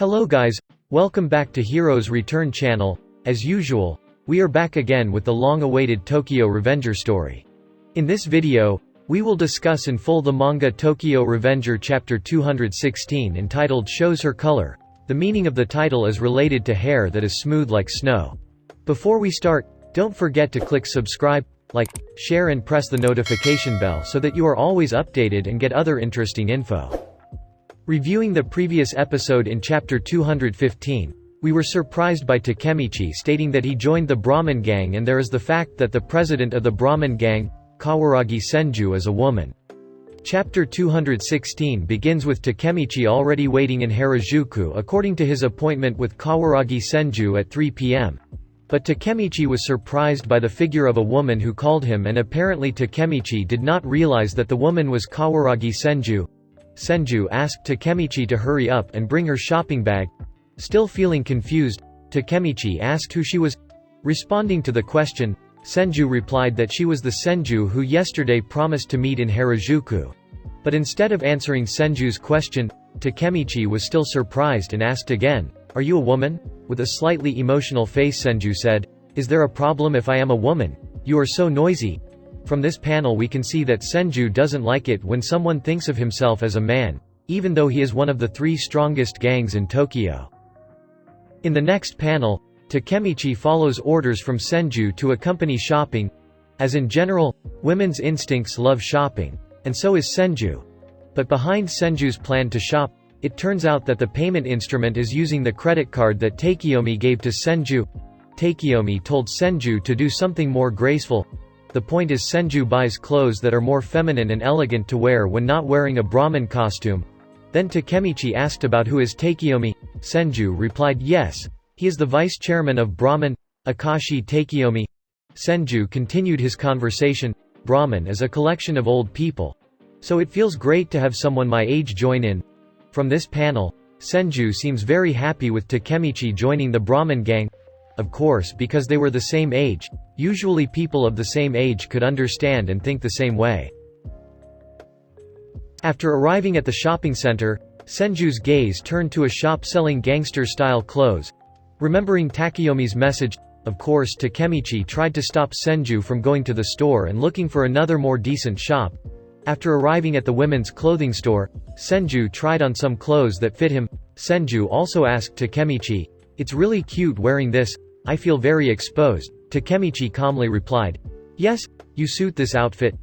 Hello guys, welcome back to Heroes Return channel. As usual, we are back again with the long-awaited Tokyo Revenger story. In this video, we will discuss in full the manga Tokyo Revenger chapter 216 entitled Shows Her Color. The meaning of the title is related to hair that is smooth like snow. Before we start, don't forget to click subscribe, like, share and press the notification bell so that you are always updated and get other interesting info. Reviewing the previous episode in chapter 215, we were surprised by Takemichi stating that he joined the Brahman gang, and there is the fact that the president of the Brahman gang, Kawaragi Senju, is a woman. Chapter 216 begins with Takemichi already waiting in Harajuku according to his appointment with Kawaragi Senju at 3 p.m. But Takemichi was surprised by the figure of a woman who called him, and apparently Takemichi did not realize that the woman was Kawaragi Senju. Senju asked Takemichi to hurry up and bring her shopping bag. Still feeling confused, Takemichi asked who she was. Responding to the question, Senju replied that she was the Senju who yesterday promised to meet in Harajuku. But instead of answering Senju's question, Takemichi was still surprised and asked again, "Are you a woman?" With a slightly emotional face, Senju said, "Is there a problem if I am a woman? You are so noisy." From this panel we can see that Senju doesn't like it when someone thinks of himself as a man, even though he is one of the 3 strongest gangs in Tokyo. In the next panel, Takemichi follows orders from Senju to accompany shopping. As in general, women's instincts love shopping, and so is Senju. But behind Senju's plan to shop, it turns out that the payment instrument is using the credit card that Takemichi gave to Senju. Takemichi told Senju to do something more graceful. The point is Senju buys clothes that are more feminine and elegant to wear when not wearing a Brahman costume. Then Takemichi asked about who is Takemichi. Senju replied yes, he is the vice chairman of Brahman, Akashi Takemichi. Senju continued his conversation, Brahman is a collection of old people. So it feels great to have someone my age join in. From this panel, Senju seems very happy with Takemichi joining the Brahman gang. Of course, because they were the same age. Usually people of the same age could understand and think the same way. After arriving at the shopping center, Senju's gaze turned to a shop selling gangster-style clothes. Remembering Takemichi's message, of course Takemichi tried to stop Senju from going to the store and looking for another more decent shop. After arriving at the women's clothing store, Senju tried on some clothes that fit him. Senju also asked Takemichi, "It's really cute wearing this, I feel very exposed." Takemichi calmly replied, "Yes, you suit this outfit."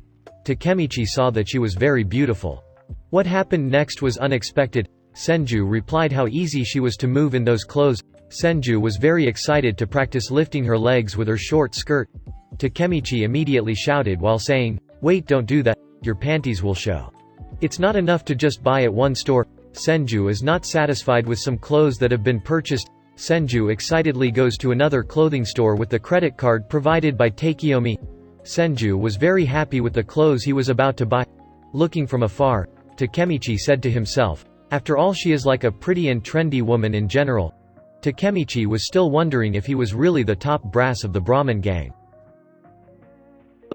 Takemichi saw that she was very beautiful. What happened next was unexpected. Senju replied how easy she was to move in those clothes. Senju was very excited to practice lifting her legs with her short skirt. Takemichi immediately shouted while saying, "Wait, don't do that, your panties will show." It's not enough to just buy at one store. Senju is not satisfied with some clothes that have been purchased. Senju excitedly goes to another clothing store with the credit card provided by Takemichi. Senju was very happy with the clothes he was about to buy. Looking from afar, Takemichi said to himself, "After all, she is like a pretty and trendy woman in general." Takemichi was still wondering if he was really the top brass of the Brahman gang.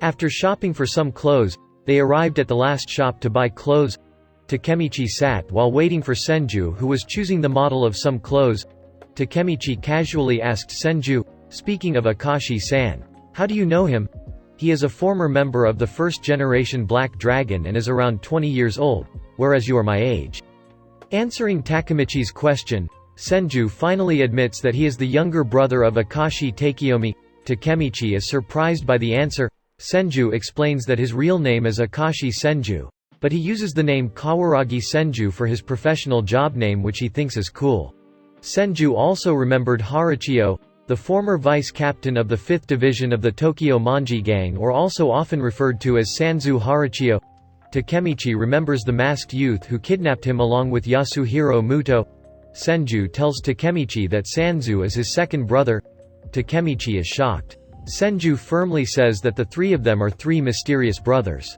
After shopping for some clothes, they arrived at the last shop to buy clothes. Takemichi sat while waiting for Senju, who was choosing the model of some clothes. Takemichi casually asked Senju, "Speaking of Akashi-san, how do you know him?" "He is a former member of the first-generation Black Dragon and is around 20 years old, whereas you are my age." Answering Takemichi's question, Senju finally admits that he is the younger brother of Akashi Takemichi. Takemichi is surprised by the answer. Senju explains that his real name is Akashi Senju, but he uses the name Kawaragi Senju for his professional job name, which he thinks is cool. Senju also remembered Harachiyo, the former vice-captain of the 5th Division of the Tokyo Manji gang, or also often referred to as Sanzu Harachiyo. Takemichi remembers the masked youth who kidnapped him along with Yasuhiro Muto. Senju tells Takemichi that Sanzu is his second brother. Takemichi is shocked. Senju firmly says that the 3 of them are 3 mysterious brothers.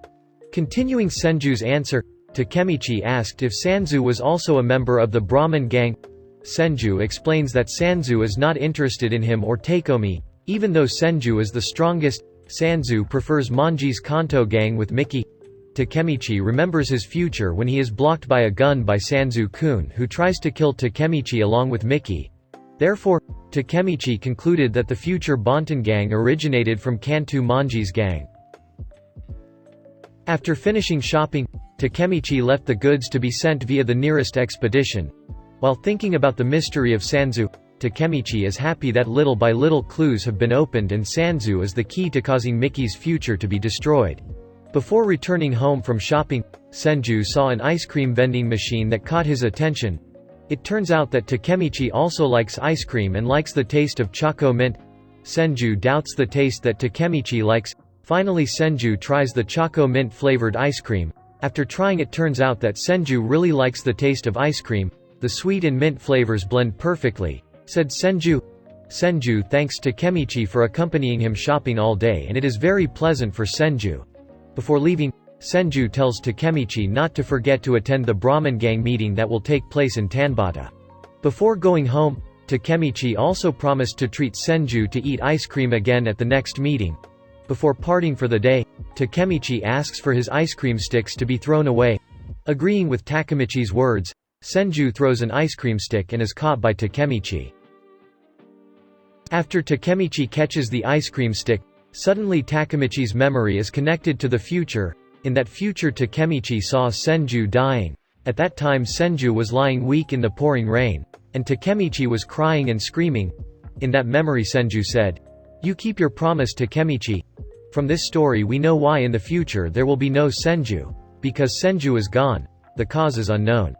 Continuing Senju's answer, Takemichi asked if Sanzu was also a member of the Brahman gang. Senju explains that Sanzu is not interested in him or Takemichi. Even though Senju is the strongest, Sanzu prefers Manji's Kanto gang with Miki. Takemichi remembers his future when he is blocked by a gun by Senju-kun, who tries to kill Takemichi along with Miki. Therefore, Takemichi concluded that the future Bonton gang originated from Kanto Manji's gang. After finishing shopping, Takemichi left the goods to be sent via the nearest expedition. While thinking about the mystery of Senju, Takemichi is happy that little by little clues have been opened and Senju is the key to causing Miki's future to be destroyed. Before returning home from shopping, Senju saw an ice cream vending machine that caught his attention. It turns out that Takemichi also likes ice cream and likes the taste of choco mint. Senju doubts the taste that Takemichi likes. Finally, Senju tries the choco mint flavored ice cream. After trying, it turns out that Senju really likes the taste of ice cream. The sweet and mint flavors blend perfectly, said Senju. Senju thanks Takemichi for accompanying him shopping all day, and it is very pleasant for Senju. Before leaving, Senju tells Takemichi not to forget to attend the Brahman gang meeting that will take place in Tanbata. Before going home, Takemichi also promised to treat Senju to eat ice cream again at the next meeting. Before parting for the day, Takemichi asks for his ice cream sticks to be thrown away. Agreeing with Takemichi's words, Senju throws an ice cream stick and is caught by Takemichi. After Takemichi catches the ice cream stick, suddenly Takemichi's memory is connected to the future. In that future, Takemichi saw Senju dying. At that time, Senju was lying weak in the pouring rain, and Takemichi was crying and screaming. In that memory, Senju said, "You keep your promise, Takemichi." From this story we know why in the future there will be no Senju. Because Senju is gone. The cause is unknown.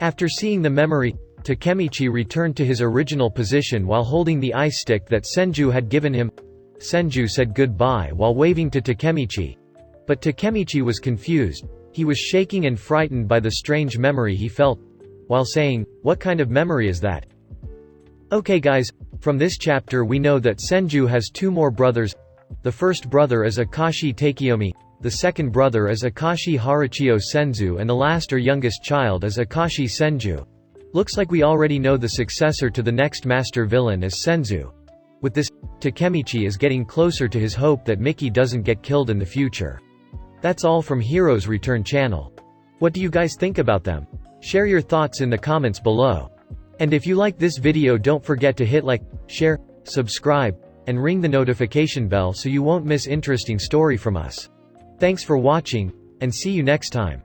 After seeing the memory, Takemichi returned to his original position while holding the ice stick that Senju had given him. Senju said goodbye while waving to Takemichi. But Takemichi was confused. He was shaking and frightened by the strange memory he felt. While saying, "What kind of memory is that?" Okay guys, from this chapter we know that Senju has two more brothers. The first brother is Akashi Takeyomi, the second brother is Akashi Haruchio Senzu, and the last or youngest child is Akashi Senju. Looks like we already know the successor to the next master villain is Senzu. With this, Takemichi is getting closer to his hope that Miki doesn't get killed in the future. That's all from Heroes Return channel. What do you guys think about them? Share your thoughts in the comments below. And if you like this video, don't forget to hit like, share, subscribe, and ring the notification bell so you won't miss interesting story from us. Thanks for watching, and see you next time.